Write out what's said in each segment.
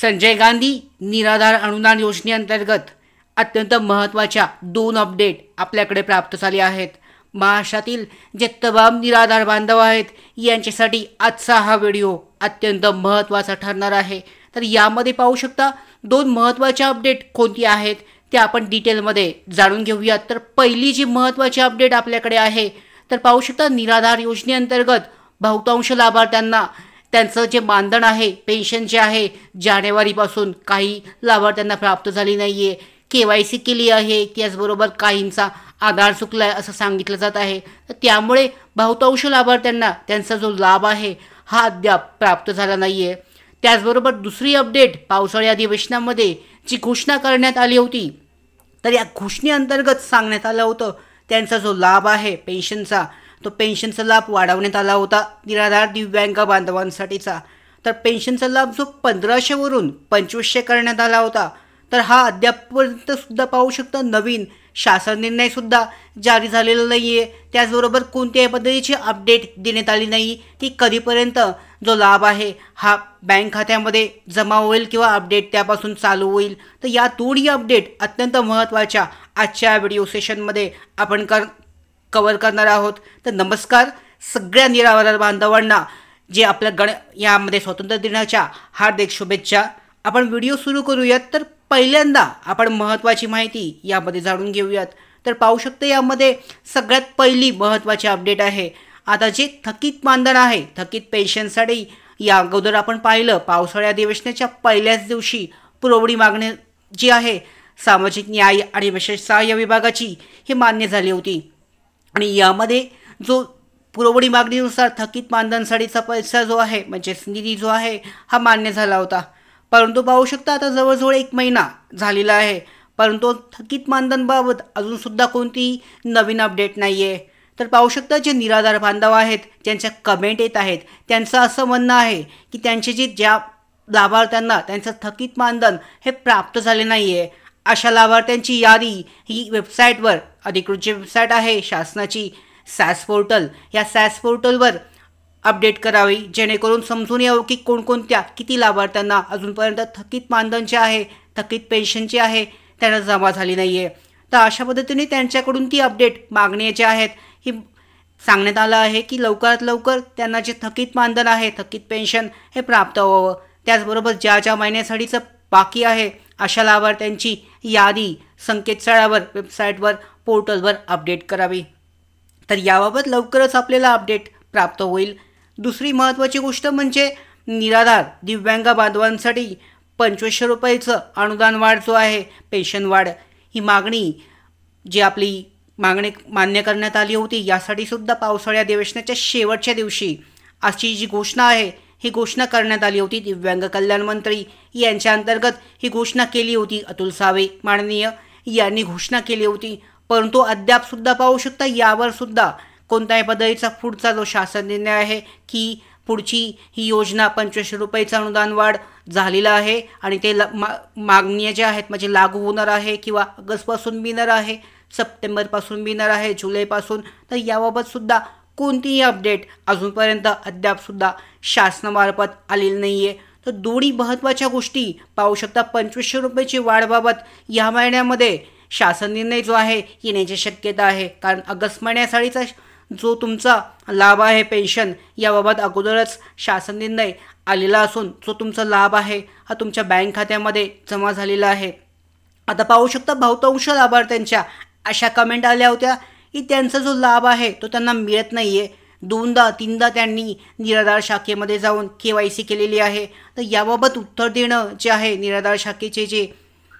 संजय गांधी निराधार अनुदान योजनेअंतर्गत अत्यंत महत्त्वाच्या 2 अपडेट आपल्याकडे प्राप्त झाले आहेत। महाराष्ट्रातील जे तमाम निराधार बांधव आहेत यांच्यासाठी आजचा हा व्हिडिओ अत्यंत महत्त्वाचा ठरणार आहे। तर यामध्ये पाहू शकता 2 महत्त्वाच्या अपडेट कोणती आहेत ते आपण डिटेलमध्ये जाणून घेऊयात। तर पहिली जी महत्त्वाची अपडेट आपल्याकडे आहे तर पाहू शकता निराधार योजनेअंतर्गत बहुतांश लाभार्थ्यांना त्यांचं जे मानधन आहे पेन्शन जे आहे जानेवारीपासून काही लाभार्थ्यांना प्राप्त झाली नाही आहे। KYC केली आहे, त्याचबरोबर काहींचा आधार चुकला आहे असं सांगितलं जात आहे। तर त्यामुळे बहुतांश लाभार्थ्यांना त्यांचा जो लाभ आहे हा अद्याप प्राप्त झाला नाही आहे। त्याचबरोबर दुसरी अपडेट पावसाळी अधिवेशनामध्ये जी घोषणा करण्यात आली होती तर या घोषणेअंतर्गत सांगण्यात आलं होतं त्यांचा जो लाभ आहे पेन्शनचा तो पेन्शनचा लाभ वाढवण्यात आला होता निराधार दिव्यांग बांधवांसाठीचा। तर पेन्शनचा लाभ जो 1500 वरून 2500 करण्यात आला होता तर हा अद्यापपर्यंत सुद्धा पाहू शकता नवीन शासन निर्णय सुद्धा जारी झालेला नाही आहे। त्याचबरोबर कोणत्याही पद्धतीची अपडेट देण्यात आली नाही की कधीपर्यंत जो लाभ आहे हा बँक खात्यामध्ये जमा होईल किंवा अपडेट त्यापासून चालू होईल। तर या दोन्ही अपडेट अत्यंत महत्त्वाच्या आजच्या व्हिडिओ सेशनमध्ये आपण कव्हर करणार आहोत। तर नमस्कार सगळ्या निराधार बांधवांना जे आपल्या यामध्ये स्वातंत्र्य दिनाच्या हार्दिक शुभेच्छा। आपण व्हिडिओ सुरू करूयात। तर पहिल्यांदा आपण महत्त्वाची माहिती यामध्ये जाणून घेऊयात। तर पाहू शकता यामध्ये सगळ्यात पहिली महत्त्वाची अपडेट आहे आता जे थकीत मानधन आहे थकीत पेन्शनसाठी या अगोदर आपण पाहिलं पावसाळी अधिवेशनाच्या पहिल्याच दिवशी पुरवणी मागणी जी आहे सामाजिक न्याय आणि विशेष सहाय्य विभागाची ही मान्य झाली होती आणि यामध्ये जो पुरवणी मागणीनुसार थकीत मानधनसाठीचा पैसा जो आहे म्हणजे निधी जो आहे हा मान्य झाला होता। परंतु पाहू शकता आता जवळजवळ 1 महिना झालेला आहे परंतु थकीत मानधनबाबत अजूनसुद्धा कोणती नवीन अपडेट नाही आहे। तर पाहू शकता जे निराधार बांधव आहेत ज्यांच्या कमेंट येत आहेत त्यांचं असं म्हणणं आहे की त्यांचे ज्या लाभार्थ्यांना त्यांचं थकीत मानधन हे प्राप्त झाले नाही आहे अशा लाभार्थ्यांची यादी ही वेबसाईटवर अधिकृत जी वेबसाईट आहे शासनाची सॅस पोर्टल या सॅस पोर्टलवर अपडेट करावी जेणेकरून समजून यावं की कोणकोणत्या किती लाभार्थ्यांना अजूनपर्यंत थकीत मानधन जे आहे थकीत पेन्शनचे आहे त्यांना जमा झाली नाही आहे। तर अशा पद्धतीने त्यांच्याकडून ती अपडेट मागणी जे आहेत ही सांगण्यात आलं आहे की लवकरात लवकर त्यांना जे थकीत मानधन आहे थकीत पेन्शन हे प्राप्त व्हावं। त्याचबरोबर ज्या महिन्यासाठीचं बाकी आहे अशा लाभार्थ्यांची यादी संकेतस्थळावर वेबसाईटवर पोर्टलवर अपडेट करावी। तर याबाबत लवकरच आपल्याला अपडेट प्राप्त होईल। दुसरी महत्त्वाची गोष्ट म्हणजे निराधार दिव्यांग बांधवांसाठी 2500 रुपयाचं अनुदान वाढ जो आहे पेन्शन वाढ ही मागणी जी आपली मागणी मान्य करण्यात आली होती यासाठी सुद्धा पावसाळी अधिवेशनाच्या शेवटच्या दिवशी अशी जी घोषणा आहे ही घोषणा करण्यात आली होती। दिव्यांग कल्याण मंत्री यांच्या अंतर्गत ही घोषणा केली होती अतुल सावे माननीय यांनी घोषणा केली होती परंतु अद्याप सुद्धा पाहू शकता यावर सुद्धा कोणत्याही पद्धतीचा पुढचा जो शासन निर्णय आहे की पुढची ही योजना 2500 रुपयाचं अनुदान वाढ झालेला आहे आणि ते मागण्या ज्या आहेत म्हणजे लागू होणार आहे किंवा ऑगस्टपासून मिळणार आहे सप्टेंबरपासून मिळणार आहे जुलैपासून। तर याबाबत सुद्धा कोणतीही अपडेट अजूनपर्यंत अद्यापसुद्धा शासनामार्फत आलेली नाही आहे। तर दोन्ही महत्त्वाच्या गोष्टी पाहू शकता 2500 रुपयाची वाढबाबत या महिन्यामध्ये शासन निर्णय जो आहे येण्याची शक्यता आहे कारण ऑगस्ट महिन्यासाठीचा जो तुमचा लाभ आहे पेन्शन याबाबत अगोदरच शासन निर्णय आलेला असून जो तुमचा लाभ आहे हा तुमच्या बँक खात्यामध्ये जमा झालेला आहे। आता पाहू शकता बहुतांश लाभार्थ्यांच्या अशा कमेंट आल्या होत्या की त्यांचा जो लाभ आहे तो त्यांना मिळत नाही आहे। 2दा-3दा त्यांनी निराधार शाखेमध्ये जाऊन KYC केलेली आहे। तर याबाबत उत्तर देणं जे आहे निराधार शाखेचे जे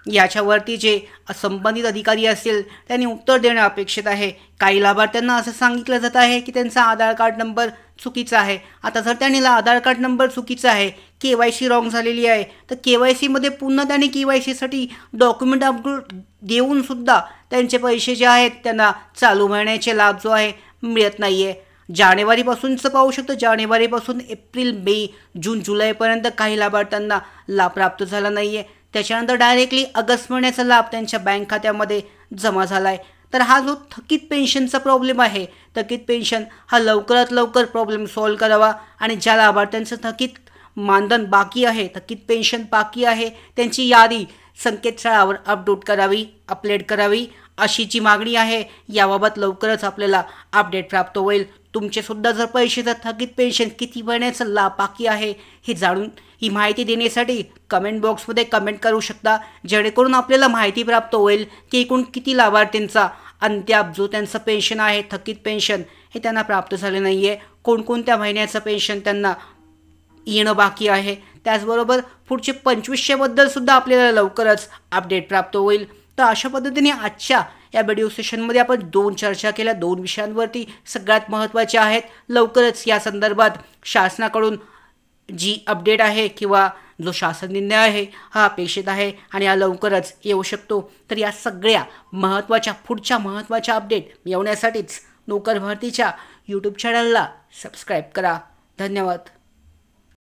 याच्यावरती जे संबंधित अधिकारी असतील त्यांनी उत्तर देणं अपेक्षित आहे। काही लाभार्थ्यांना असं सांगितलं जात आहे की त्यांचा आधार कार्ड नंबर चुकीचा आहे। आता जर त्यांनी आधार कार्ड नंबर चुकीचा आहे KYC रॉंग झालेली आहे तर KYCमध्ये पुन्हा त्यांनी KYCसाठी डॉक्युमेंट अपलोड देऊन सुद्धा त्यांचे पैसे जे आहेत त्यांना चालू महिन्याचे लाभ जो आहे मिळत नाही आहे। जानेवारीपासूनचं पाहू शकतो जानेवारीपासून एप्रिल मे जून जुलैपर्यंत काही लाभार्थ्यांना लाभ प्राप्त झाला नाही आहे। त्याच्यानंतर डायरेक्टली ऑगस्ट महिन्याचा लाभ त्यांच्या बँक खात्यामध्ये जमा झाला आहे। तर हा जो थकीत पेन्शनचा प्रॉब्लेम आहे थकीत पेन्शन हा लवकरात लवकर प्रॉब्लेम सॉल्व्ह करावा आणि ज्या लाभार्थ्यांचं थकीत मानधन बाकी आहे, थकीत पेन्शन बाकी आहे, त्यांची यादी संकेतस्थळावर अपलोड करावी अशी जी मागणी आहे, याबाबत लवकरच आपल्याला अपडेट प्राप्त होईल. तुमचेसुद्धा जर पैसे थकीत पेन्शन किती महिन्याचा लाभ बाकी आहे हे जाणून ही माहिती देण्यासाठी कमेंट बॉक्समध्ये कमेंट करू शकता, जेणेकरून आपल्याला माहिती प्राप्त होईल की एकूण किती लाभार्थींचा अद्याप जो त्यांचं पेन्शन आहे, थकीत पेन्शन हे त्यांना प्राप्त झाले नाही आहे, कोणकोणत्या महिन्याचं पेन्शन त्यांना येणं बाकी आहे. त्याचबरोबर पुढचे 2500बद्दल सुद्धा आपल्याला लवकरच अपडेट प्राप्त होईल. तर अशा पद्धतीने आजच्या या व्हिडिओ सेशनमध्ये आपण 2 चर्चा केल्या, 2 विषयांवरती सगळ्यात महत्त्वाच्या आहेत. लवकरच या संदर्भात शासनाकडून जी अपडेट आहे किंवा जो शासन निर्णय आहे हा अपेक्षित आहे आणि हा लवकरच येऊ शकतो. तर या सगळ्या पुढच्या महत्त्वाच्या अपडेट मिळवण्यासाठीच नोकर भरतीच्या यूट्यूब चॅनलला सबस्क्राईब करा. धन्यवाद.